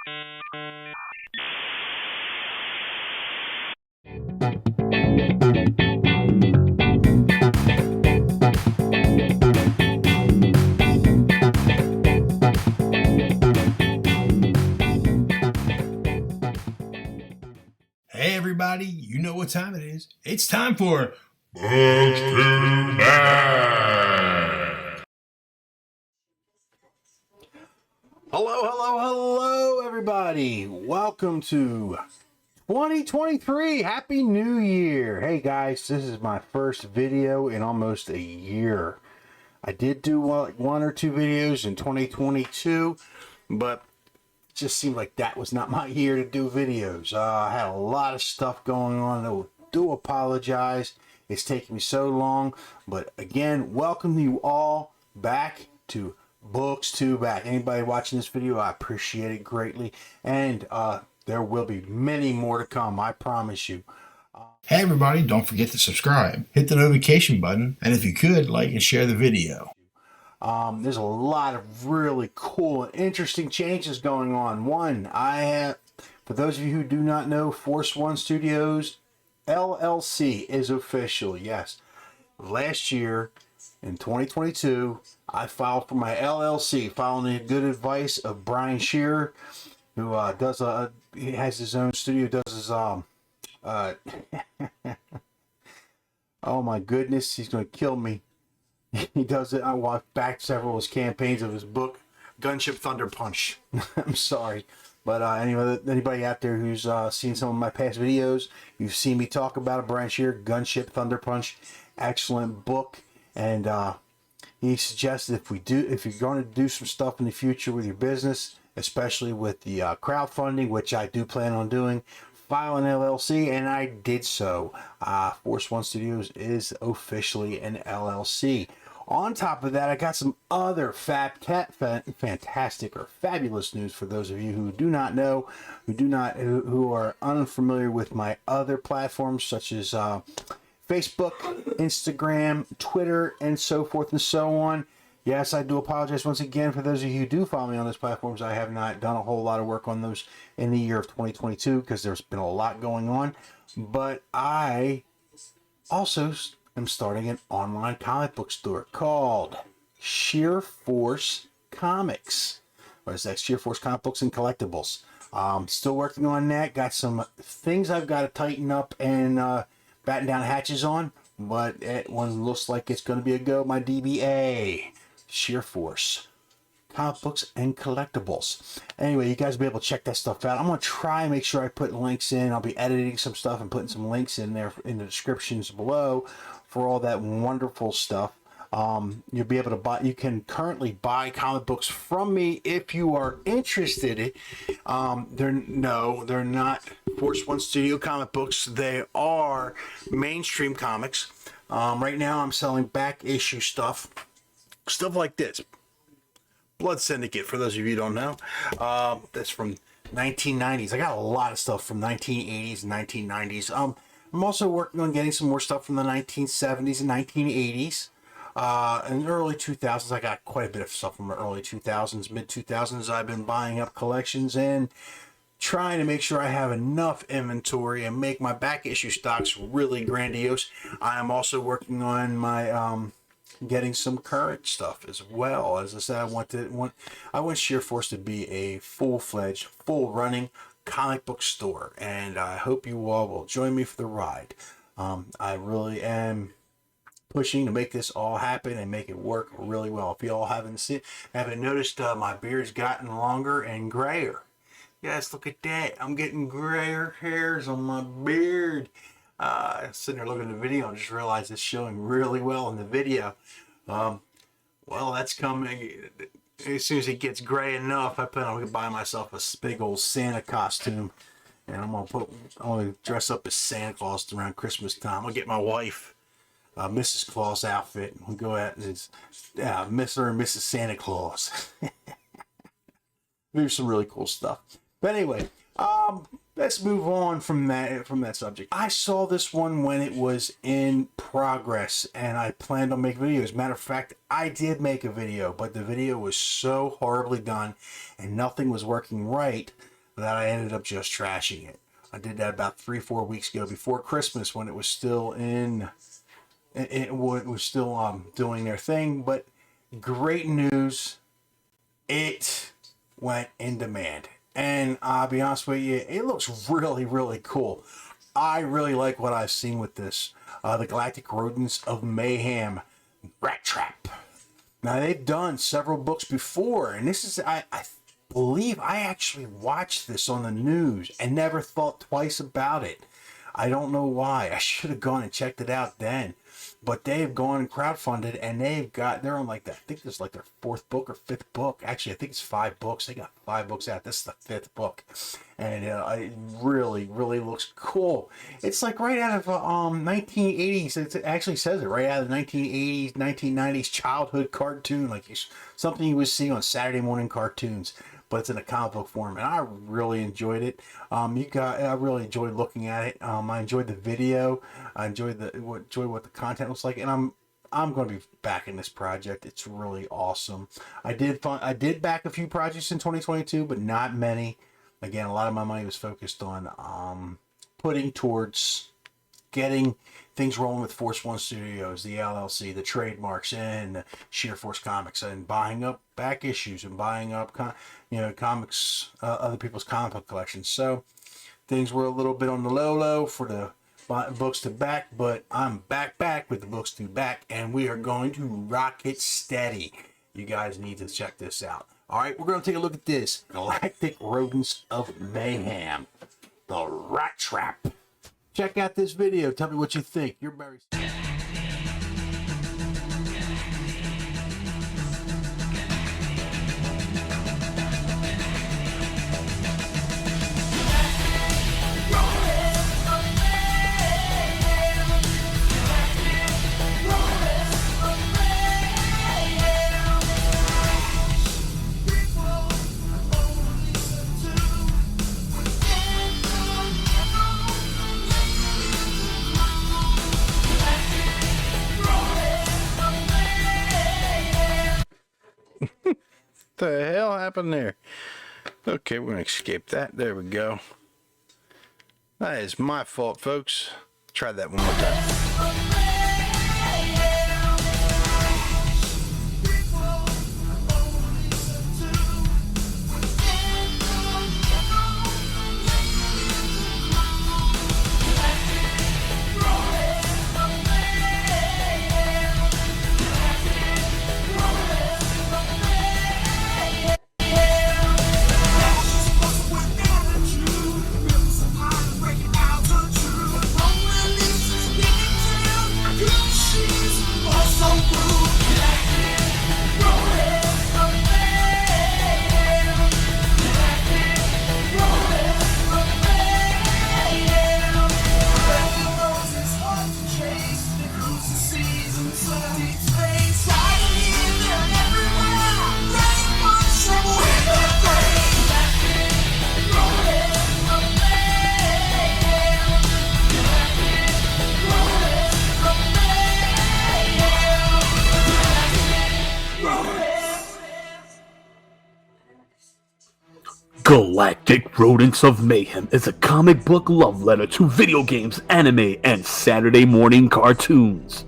Hey everybody, you know what time it is. It's time for Books to Back. Hello, everybody. Welcome to 2023. Happy New Year. Hey, guys, this is my first video in almost a year. I did do one or two videos in 2022, but it just seemed like that was not my year to do videos. I had a lot of stuff going on. I do apologize. It's taking me so long, but again, welcome you all back to Books to Back. Anybody watching this video, I appreciate it greatly, and there will be many more to come, I promise you. Hey everybody, don't forget to subscribe, hit the notification button, and if you could, like and share the video. There's a lot of really cool and interesting changes going on. One, for those of you who do not know, Force One Studios LLC is official. Yes, last year in 2022, I filed for my LLC, following the good advice of Brian Shearer, who he has his own studio, does his oh my goodness, he's gonna kill me. He does it. I walked back several of his campaigns of his book, Gunship Thunder Punch. I'm sorry. But anybody out there who's seen some of my past videos, you've seen me talk about a Brian Shearer, Gunship Thunder Punch. Excellent book. And he suggested if you're going to do some stuff in the future with your business, especially with the crowdfunding, which I do plan on doing, file an LLC, and I did so. Force One Studios is officially an LLC. On top of that, I got some other fantastic or fabulous news for those of you who do not know, who are unfamiliar with my other platforms such as Facebook, Instagram, Twitter, and so forth and so on. Yes, I do apologize once again for those of you who do follow me on those platforms. I have not done a whole lot of work on those in the year of 2022 because there's been a lot going on. But I also am starting an online comic book store called Sheer Force Comics. What is that? Sheer Force Comic Books and Collectables. Still working on that. Got some things I've got to tighten up and batten down hatches on. But it one looks like it's going to be a go. My DBA. Sheer Force Comic Books and Collectables. Anyway, you guys will be able to check that stuff out. I'm going to try and make sure I put links in. I'll be editing some stuff and putting some links in there in the descriptions below for all that wonderful stuff. You'll be able to buy. You can currently buy comic books from me if you are interested. They're not Force One Studio comic books. They are mainstream comics. Right now, I'm selling back issue stuff like this. Blood Syndicate, for those of you who don't know, that's from 1990s. I got a lot of stuff from 1980s and 1990s. I'm also working on getting some more stuff from the 1970s and 1980s. In the early 2000s, I got quite a bit of stuff from the early 2000s, mid 2000s. I've been buying up collections and trying to make sure I have enough inventory and make my back issue stocks really grandiose. I am also working on my getting some current stuff as well. As I said, I want Sheer Force to be a full-fledged, full-running comic book store, and I hope you all will join me for the ride. I really am pushing to make this all happen and make it work really well. If you all haven't noticed, my beard's gotten longer and grayer. Yes, look at that. I'm getting grayer hairs on my beard. Sitting there looking at the video and just realized it's showing really well in the video. Well, that's coming. As soon as it gets gray enough, I plan on buying myself a big old Santa costume. And I'm gonna dress up as Santa Claus around Christmas time. I'm gonna get my wife Mrs. Claus outfit. We'll go out and it's Mr. and Mrs. Santa Claus. There's some really cool stuff. But anyway, let's move on from that subject. I saw this one when it was in progress, and I planned on making videos. Matter of fact, I did make a video, but the video was so horribly done, and nothing was working right that I ended up just trashing it. I did that about 3-4 weeks ago before Christmas when it was still it was still doing their thing. But great news, it went in demand. And I'll be honest with you, it looks really, really cool. I really like what I've seen with this. The Galactic Rodents of Mayhem Rat Trap. Now, they've done several books before, and this is, I believe I actually watched this on the news and never thought twice about it. I don't know why. I should have gone and checked it out then. But they've gone and crowdfunded, and they're on like that. I think this is like their 4th book or 5th book. Actually, I think it's 5 books. They got 5 books out. This is the 5th book. And it really, really looks cool. It's like right out of 1980s. It actually says it right out of the 1980s, 1990s childhood cartoon. Like something you would see on Saturday morning cartoons. But it's in a comic book form, and I really enjoyed it. I really enjoyed looking at it. I enjoyed the video. I enjoyed what the content looks like, and I'm going to be backing this project. It's really awesome. I did back a few projects in 2022, but not many. Again, a lot of my money was focused on putting towards getting things rolling with Force One Studios, the LLC, the trademarks, and Sheer Force Comics, and buying up back issues and buying up comics, other people's comic book collections. So things were a little bit on the low for the books to back, but I'm back with the books to back, and we are going to rock it steady. You guys need to check this out. All right, we're going to take a look at this Galactic Rodents of Mayhem, the Rat Trap. Check out this video. Tell me what you think. You're very... What the hell happened there? Okay, we're gonna escape that. There we go. That is my fault, folks. Try that one more time. Galactic Rodents of Mayhem is a comic book love letter to video games, anime, and Saturday morning cartoons.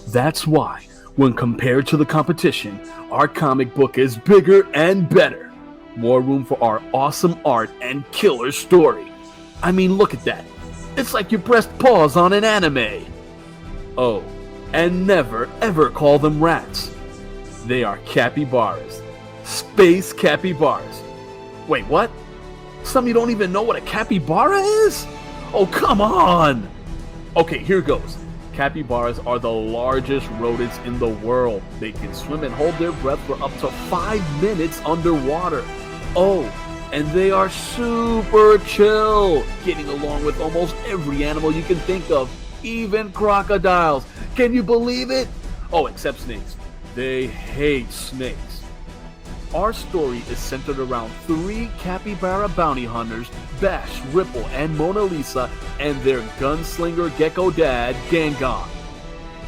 That's why, when compared to the competition, our comic book is bigger and better. More room for our awesome art and killer story. I mean, look at that. It's like you pressed pause on an anime. Oh, and never ever call them rats. They are capybaras. Space capybaras. Wait, what? Some of you don't even know what a capybara is? Oh, come on! Okay, here goes. Capybaras are the largest rodents in the world. They can swim and hold their breath for up to 5 minutes underwater. Oh, and they are super chill, getting along with almost every animal you can think of, even crocodiles. Can you believe it? Oh, except snakes. They hate snakes. Our story is centered around 3 capybara bounty hunters, Bash, Ripple, and Mona Lisa, and their gunslinger gecko dad, Gangon.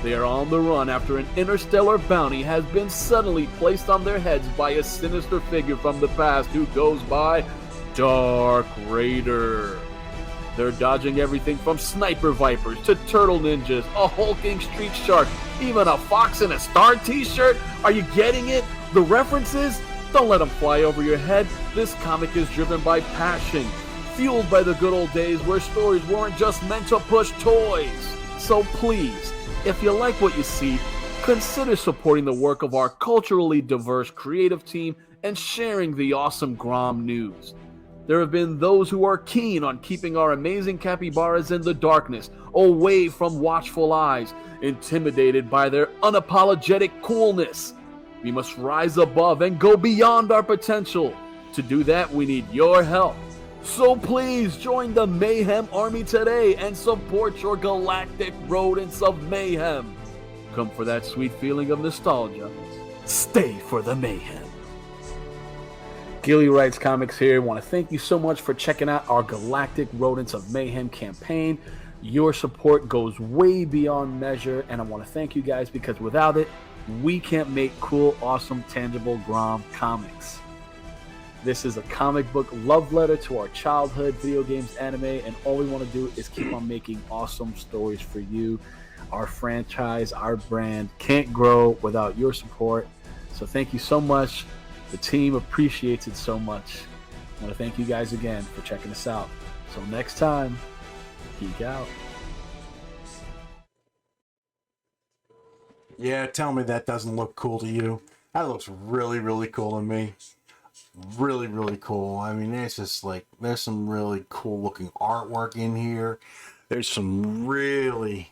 They are on the run after an interstellar bounty has been suddenly placed on their heads by a sinister figure from the past who goes by Dark Raider. They're dodging everything from sniper vipers to turtle ninjas, a hulking street shark, even a fox in a star t-shirt. Are you getting it? The references? Don't let them fly over your head. This comic is driven by passion, fueled by the good old days where stories weren't just meant to push toys. So please, if you like what you see, consider supporting the work of our culturally diverse creative team and sharing the awesome Grom news. There have been those who are keen on keeping our amazing capybaras in the darkness, away from watchful eyes, intimidated by their unapologetic coolness. We must rise above and go beyond our potential. To do that, we need your help. So please join the Mayhem Army today and support your Galactic Rodents of Mayhem. Come for that sweet feeling of nostalgia. Stay for the mayhem. Gilly Writes Comics here. I want to thank you so much for checking out our Galactic Rodents of Mayhem campaign. Your support goes way beyond measure, and I want to thank you guys because without it, we can't make cool, awesome, tangible Grom comics. This is a comic book love letter to our childhood, video games, anime, and all we want to do is keep on making awesome stories for you. Our franchise, our brand can't grow without your support. So thank you so much. The team appreciates it so much. I want to thank you guys again for checking us out. So next time, geek out. Yeah, tell me that doesn't look cool to you. That looks really, really cool to me. Really, really cool. I mean, it's just like, there's some really cool looking artwork in here. There's some really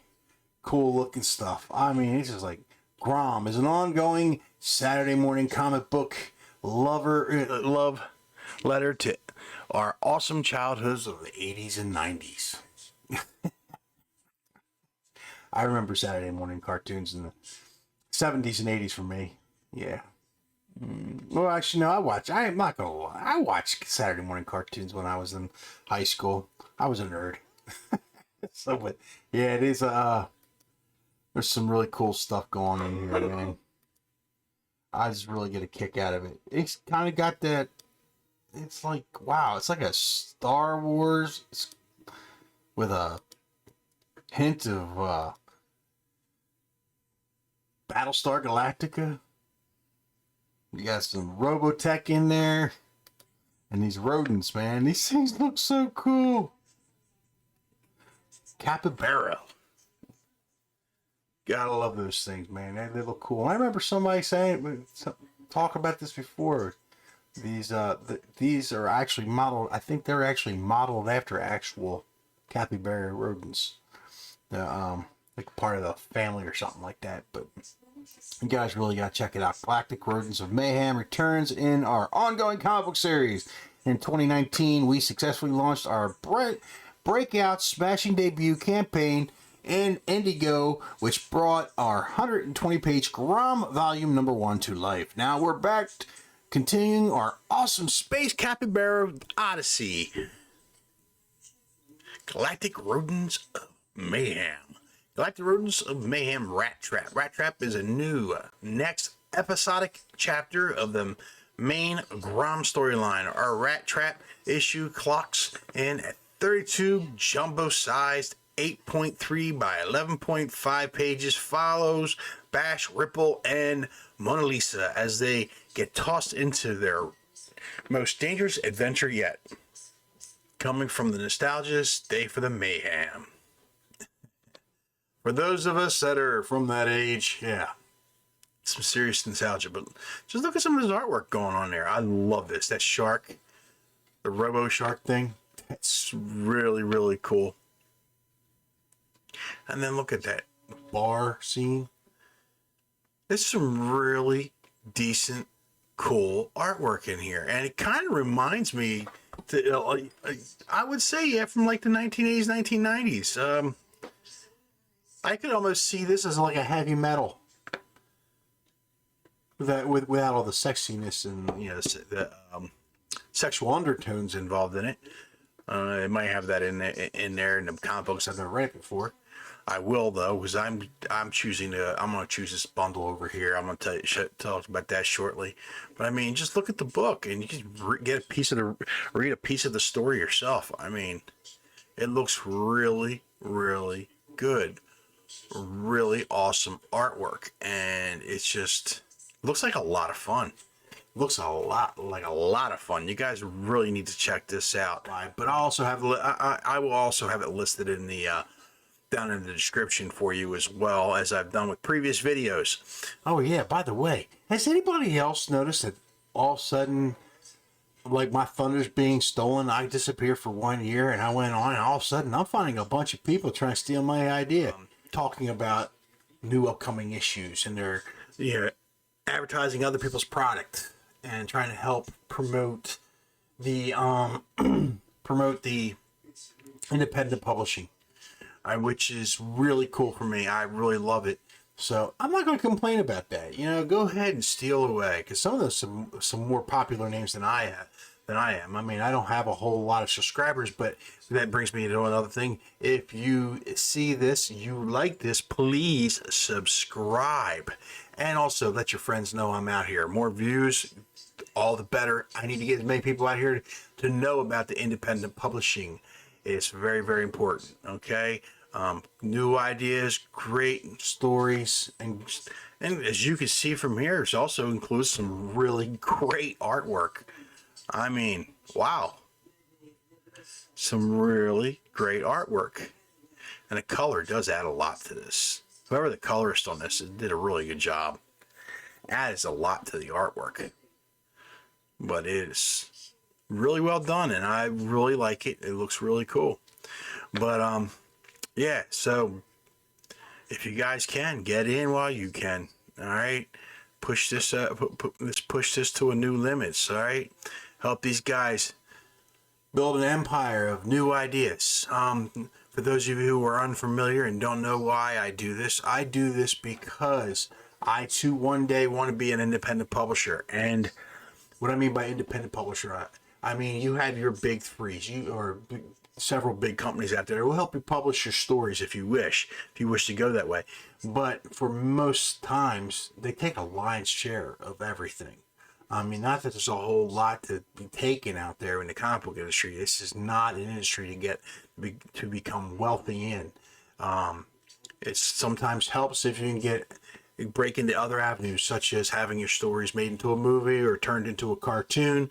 cool looking stuff. I mean, it's just like, Grom is an ongoing Saturday morning comic book love letter to our awesome childhoods of the 80s and 90s. I remember Saturday morning cartoons in the 70s and 80s for me. Yeah. Well, actually, no, I'm not going to lie. I watched Saturday morning cartoons when I was in high school. I was a nerd. So, but yeah, it is, there's some really cool stuff going on in here, man. I just really get a kick out of it. It's kind of got that, it's like, wow, it's like a Star Wars with a hint of Battlestar Galactica. You got some Robotech in there. And these rodents, man. These things look so cool. Capybara. Gotta love those things, man. They look cool. I remember somebody saying, talk about this before. These are actually modeled. I think they're actually modeled after actual capybara rodents. Like part of the family or something like that. But you guys really gotta check it out. Galactic Rodents of Mayhem returns in our ongoing comic book series. In 2019, we successfully launched our breakout smashing debut campaign in Indiegogo, which brought our 120-page Grom Volume Number 1 to life. Now we're back, continuing our awesome Space Capybara Odyssey. Galactic Rodents of Mayhem. Galactic Rodents of Mayhem Rat Trap. Rat Trap is a new next episodic chapter of the main Grom storyline. Our Rat Trap issue clocks in at 32 jumbo-sized 8.3 by 11.5 pages, follows Bash, Ripple, and Mona Lisa as they get tossed into their most dangerous adventure yet. Coming from the nostalgia, stay for the mayhem. For those of us that are from that age, yeah, some serious nostalgia. But just look at some of this artwork going on there. I love this. That shark, the Robo Shark thing, that's really, really cool. And then look at that bar scene. There's some really decent, cool artwork in here. And it kind of reminds me, I would say, yeah, from like the 1980s, 1990s. I could almost see this as like a heavy metal. Without all the sexiness and the sexual undertones involved in it. It might have that in there in the comic books I've never read it before. I will though, because I'm gonna choose this bundle over here. I'm gonna tell you about that shortly. But I mean, just look at the book and you can read a piece of the story yourself. I mean, it looks really, really good. Really awesome artwork, and it's just looks like a lot of fun. Looks a lot of fun. You guys really need to check this out. But I also have I will also have it listed in the down in the description for you, as well as I've done with previous videos. Oh yeah, by the way, has anybody else noticed that all of a sudden, like, my Thunder's being stolen, I disappeared for 1 year, and I went on, and all of a sudden I'm finding a bunch of people trying to steal my idea, talking about new upcoming issues, and they're advertising other people's product and trying to help promote the independent publishing, which is really cool for me. I really love it. So I'm not going to complain about that. Go ahead and steal away, because some of those some more popular names than I am. I mean, I don't have a whole lot of subscribers, but that brings me to another thing. If you see this, you like this, please subscribe, and also let your friends know I'm out here. More views, all the better. I need to get as many people out here to know about the independent publishing. It's very, very important. Okay. New ideas, great stories, and as you can see from here, it also includes some really great artwork. I mean, wow, some really great artwork, and the color does add a lot to this. Whoever the colorist on this did a really good job. Adds a lot to the artwork, but it is really well done, and I really like it. It looks really cool. But yeah, so if you guys can get in while you can, all right, push this let's push this to a new limits, all right, help these guys build an empire of new ideas. For those of you who are unfamiliar and don't know why I do this because I too one day want to be an independent publisher. And what I mean by independent publisher, I mean, you have your big threes, several big companies out there will help you publish your stories if you wish to go that way. But for most times, they take a lion's share of everything. I mean, not that there's a whole lot to be taken out there in the comic book industry. This is not an industry to become wealthy in. It sometimes helps if you can break into other avenues, such as having your stories made into a movie or turned into a cartoon.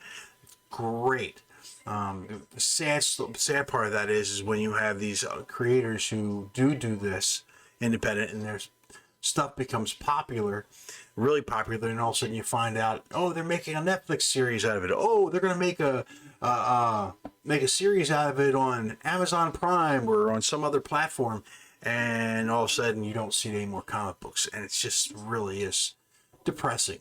Great. The sad part of that is when you have these creators who do this independent, and their stuff becomes really popular, and all of a sudden you find out, oh, they're making a Netflix series out of it. Oh, they're going to make a series out of it on Amazon Prime or on some other platform, and all of a sudden you don't see any more comic books, and it's just really is depressing,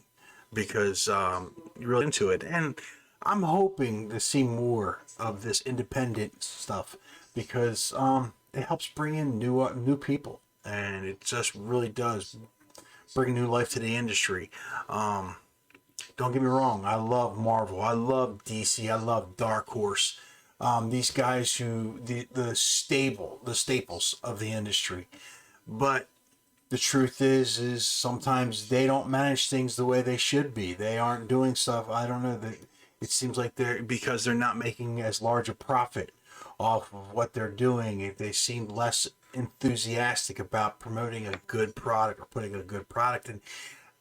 because you're really into it. And I'm hoping to see more of this independent stuff, because it helps bring in new people, and it just really does bring new life to the industry. Don't get me wrong, I love Marvel, I love DC, I love Dark Horse. These guys the staples of the industry. But the truth is sometimes they don't manage things the way they should be. They aren't doing stuff. I don't know, it seems like because they're not making as large a profit off of what they're doing. They seem less enthusiastic about promoting a good product or putting a good product. And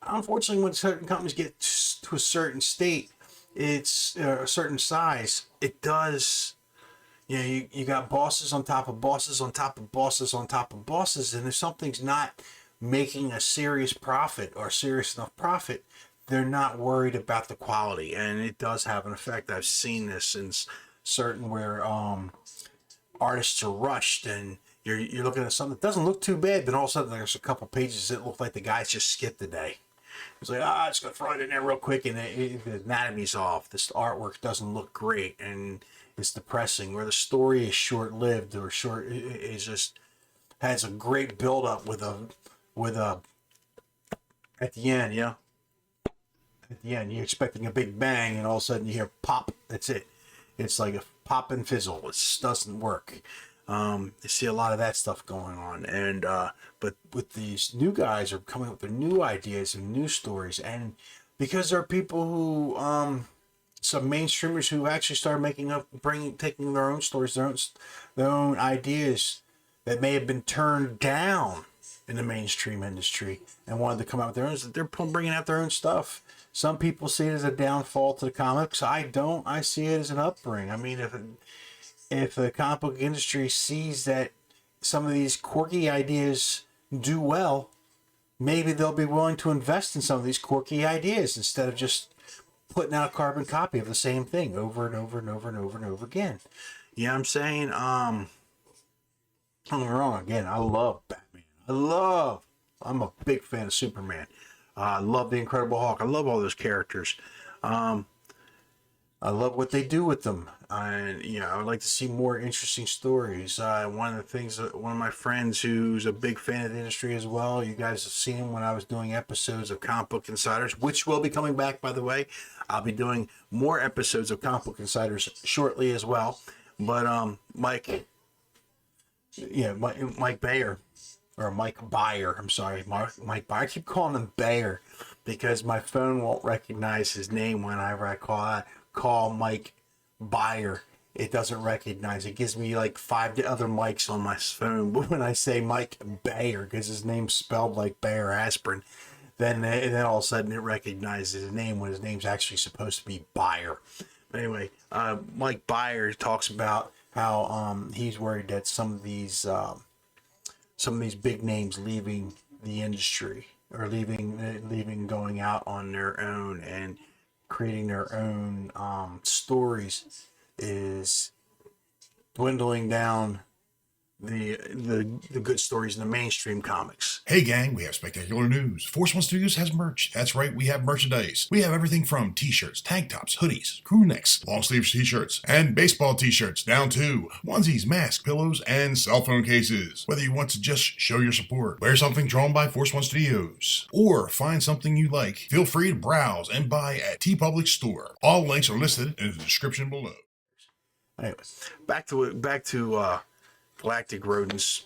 unfortunately, when certain companies get to a certain state, it's a certain size, it does. You got bosses on top of bosses on top of bosses on top of bosses, and if something's not making a serious profit or serious enough profit, they're not worried about the quality, and it does have an effect. I've seen this in certain where artists are rushed, and you're looking at something that doesn't look too bad, then all of a sudden there's a couple pages that look like the guys just skipped the day. It's like, I'm just gonna throw it in there real quick, and the anatomy's off. This artwork doesn't look great, and it's depressing. Where the story is short-lived or it just has a great build-up with a at the end, At the end, you're expecting a big bang, and all of a sudden you hear pop. That's it. It's like a pop and fizzle. It just doesn't work. You see a lot of that stuff going on, and but with these new guys are coming up with their new ideas and new stories, and because there are people who some mainstreamers who actually started taking their own stories, their own ideas that may have been turned down in the mainstream industry and wanted to come out with their own. They're bringing out their own stuff. Some people see it as a downfall to the comics. I don't. I see it as an upbring. I mean, if the comic book industry sees that some of these quirky ideas do well, maybe they'll be willing to invest in some of these quirky ideas instead of just putting out a carbon copy of the same thing over and over and over and over and over again. You know what I'm saying? Don't get me wrong. Again, I love Batman. I'm a big fan of Superman. I love the Incredible Hulk. I love all those characters. I love what they do with them. And, you know, I would like to see more interesting stories. One of my friends who's a big fan of the industry as well, you guys have seen him when I was doing episodes of Comic Book Insiders, which will be coming back, by the way. I'll be doing more episodes of Comic Book Insiders shortly as well. But Mike Bayer, or Mike Bayer, I'm sorry, Mike Bayer. I keep calling him Bayer because my phone won't recognize his name whenever I call Mike Bayer. It doesn't recognize. It gives me like 5 other Mikes on my phone. But when I say Mike Bayer, because his name's spelled like Bayer aspirin, then all of a sudden it recognizes his name when his name's actually supposed to be Bayer. But anyway, Mike Bayer talks about how he's worried that some of these big names leaving the industry or leaving going out on their own and creating their own stories is dwindling down the good stories in the mainstream comics. Hey gang, we have spectacular news. Force One Studios has merch. That's right, we have merchandise. We have everything from t-shirts, tank tops, hoodies, crew necks, long sleeves t-shirts, and baseball t-shirts, down to onesies, masks, pillows, and cell phone cases. Whether you want to just show your support, wear something drawn by Force One Studios, or find something you like, feel free to browse and buy at Teepublic Store. All links are listed in the description below. Anyways, back to Galactic Rodents.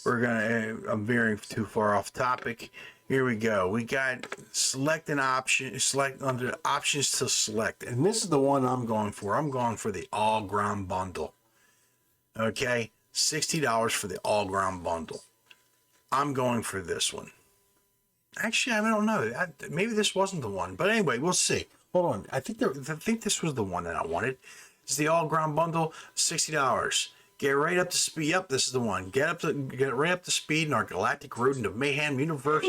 I'm veering too far off topic. Here we go. We got select under options to select. And this is the one I'm going for. I'm going for the all Grom bundle. Okay? $60 for the all Grom bundle. I'm going for this one. Actually, I don't know. Maybe this wasn't the one. But anyway, we'll see. Hold on. I think this was the one that I wanted. It's the all Grom bundle, $60. Get right up to speed. Yep, this is the one. Get right up to speed in our Galactic Rodent of Mayhem universe.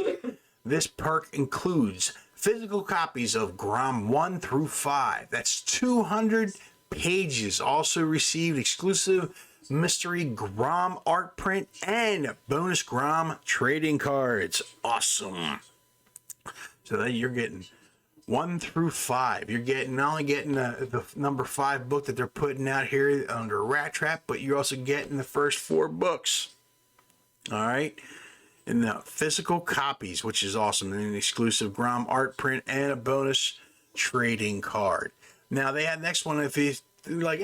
This perk includes physical copies of Grom 1 through 5. That's 200 pages. Also received exclusive mystery Grom art print and bonus Grom trading cards. Awesome. So that you're getting 1 through 5. You're not only getting the number 5 book that they're putting out here under Rat Trap, but you're also getting the first 4 books. All right. And the physical copies, which is awesome. And an exclusive Grom art print and a bonus trading card. Now, they had next one. If you're like,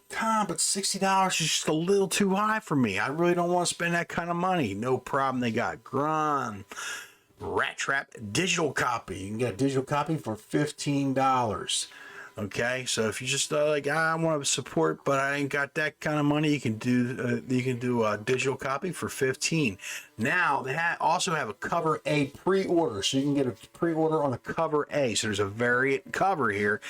Tom, but $60 is just a little too high for me. I really don't want to spend that kind of money. No problem. They got Grom Rat Trap digital copy. You can get a digital copy for $15. Okay, so if you just I want to support, but I ain't got that kind of money, you can do a digital copy for $15. Now they also have a cover A pre-order, so you can get a pre-order on a cover A. So there's a variant cover here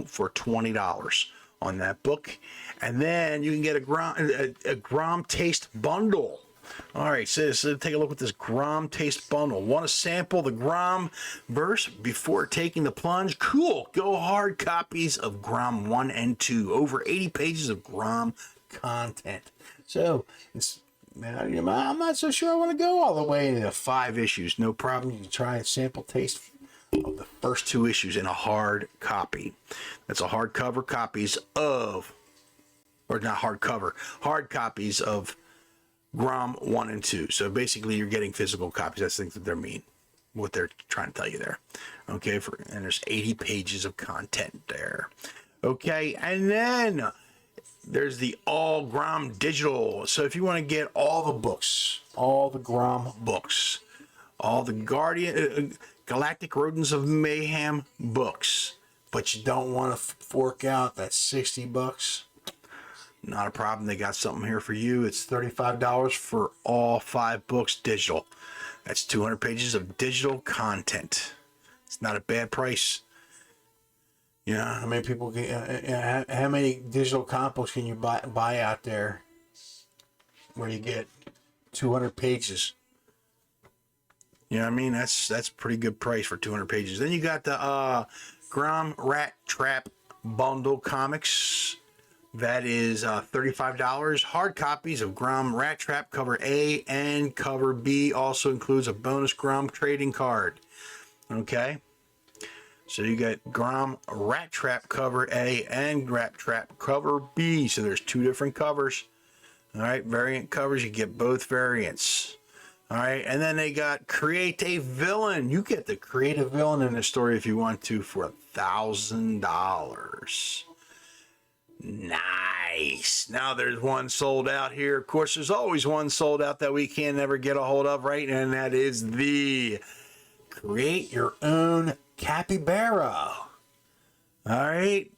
for $20 on that book, and then you can get a Grom Taste bundle. All right, so take a look at this Grom Taste bundle. Want to sample the Grom verse before taking the plunge? Cool. Go hard copies of Grom 1 and 2. Over 80 pages of Grom content. So, I'm not so sure I want to go all the way into 5 issues. No problem. You can try a sample taste of the first 2 issues in a hard copy. That's a hardcover copies of, or not hardcover, hard copies of Grom 1 and 2. So basically you're getting physical copies. That's things that what they're trying to tell you there. Okay, and there's 80 pages of content there. Okay, and then there's the all Grom digital. So if you want to get All the books, all the Grom books, all the Galactic Rodents of Mayhem books, but you don't want to fork out that $60. not a problem. They got something here for you. It's $35 for all 5 books digital. That's 200 pages of digital content. It's not a bad price. Yeah. How many people can? How many digital comic books can you buy out there where you get 200 pages? Yeah, I mean that's a pretty good price for 200 pages. Then you got the Grom Rat Trap bundle comics. That is $35. Hard copies of Grom Rat Trap cover A and cover B also includes a bonus Grom trading card. Okay. So you got Grom Rat Trap cover A and Rat Trap cover B. So there's 2 different covers. All right, variant covers. You get both variants. All right, and then they got Create a Villain. You get the Create a Villain in the story if you want to for $1,000. Nice. Now there's one sold out here. Of course, there's always one sold out that we can never get a hold of, right? And that is the Create Your Own Capybara. All right.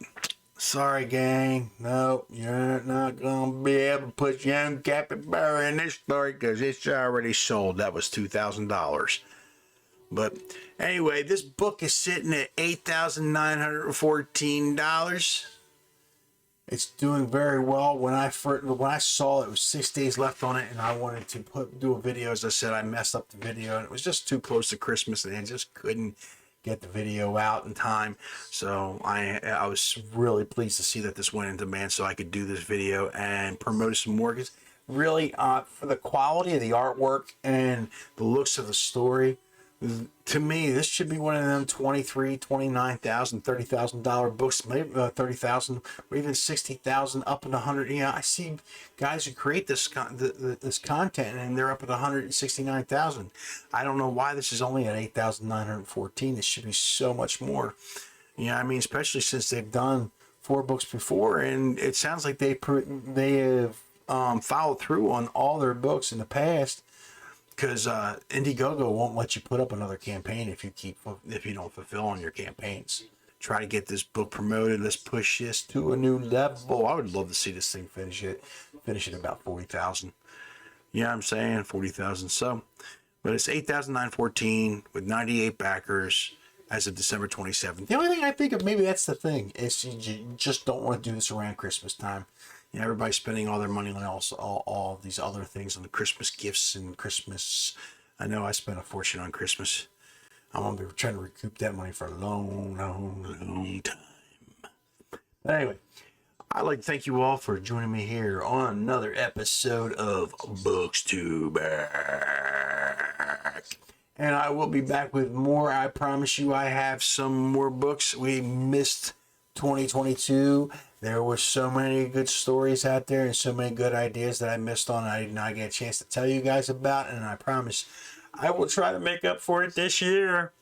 Sorry, gang. No, you're not going to be able to put your own capybara in this story because it's already sold. That was $2,000. But anyway, this book is sitting at $8,914. It's doing very well. When I saw it was 6 days left on it, and I wanted to do a video. As I said, I messed up the video, and it was just too close to Christmas, and I just couldn't get the video out in time. So I was really pleased to see that this went in demand, so I could do this video and promote it some more. Because really, for the quality of the artwork and the looks of the story, to me, this should be one of them $23,000, $29,000, $30,000 books, maybe $30,000 or even $60,000 up in $100. You know, I see guys who create this this content and they're up at $169,000. I don't know why this is only at $8,914. This should be so much more. You know, I mean, especially since they've done 4 books before, and it sounds like they have followed through on all their books in the past. Because Indiegogo won't let you put up another campaign if you don't fulfill on your campaigns. Try to get this book promoted. Let's push this to a new level. I would love to see this thing finish it about 40,000. You know what I'm saying? 40,000. So, but it's 8,914 with 98 backers as of December 27th. The only thing I think of, maybe that's the thing, is you just don't want to do this around Christmas time. You know, everybody's spending all their money on all these other things, on the Christmas gifts and Christmas. I know I spent a fortune on Christmas. I'm going to be trying to recoup that money for a long, long, long time. But anyway, I'd like to thank you all for joining me here on another episode of Books to Back. And I will be back with more. I promise you I have some more books. We missed 2022. There were so many good stories out there and so many good ideas that I missed on. I did not get a chance to tell you guys about, and I promise I will try to make up for it this year.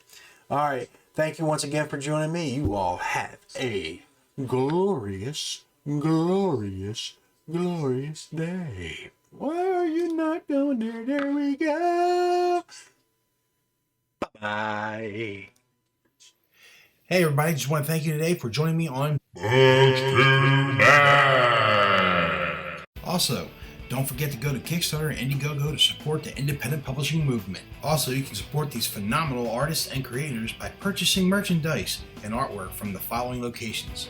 All right. Thank you once again for joining me. You all have a glorious, glorious, glorious day. Why are you not going there? There we go. Bye-bye. Hey everybody, just want to thank you today for joining me on Books to Back. Also, don't forget to go to Kickstarter and Indiegogo to support the independent publishing movement. Also, you can support these phenomenal artists and creators by purchasing merchandise and artwork from the following locations: